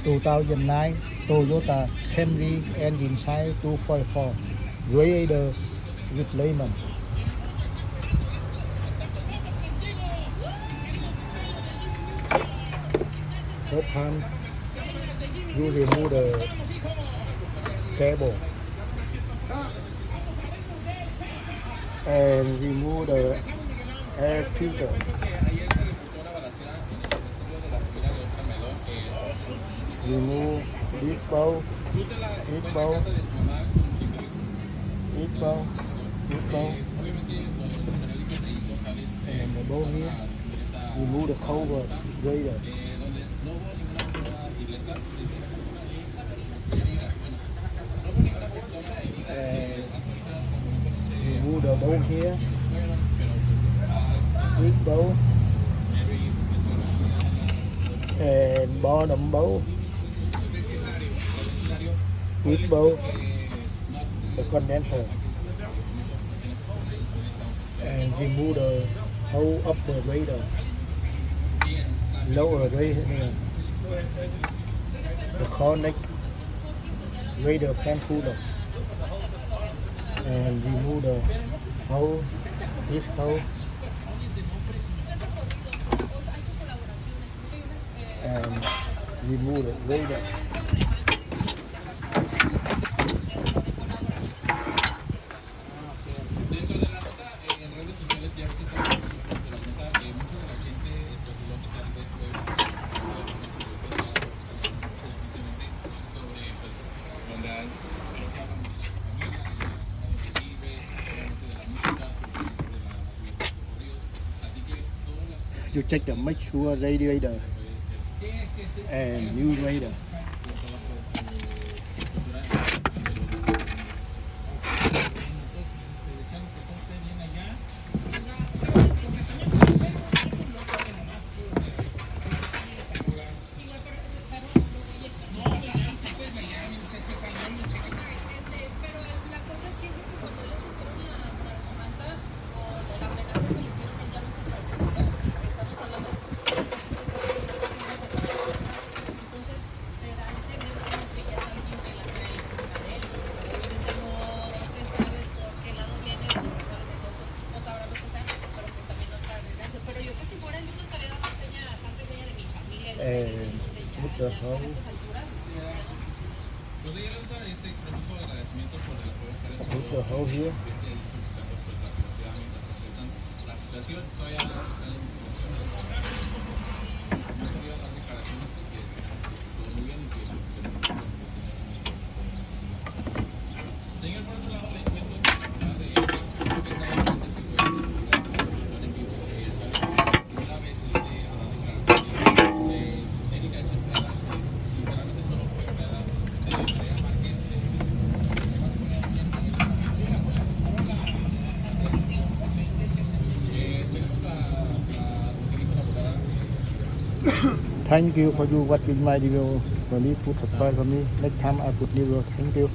2009 Toyota Camry engine size 244 Radiator replacement. First time you remove the cable and remove the air filter. Remove this bowl, this bowl, this bowl, this bowl, and the bowl here. Remove the cover radiator. And remove the bowl here. This bowl and bottom bowl. This bowl, the condenser, and remove the whole upper radiator, lower radiator, the connect radiator fan cooler, and remove the hole, this hole, and remove the radiator. You check the make sure radiator and new radiator. And put the hole. Put the hole here. Thank you for you watching my video. Please put subscribe for me. Next time I put new video. Thank you.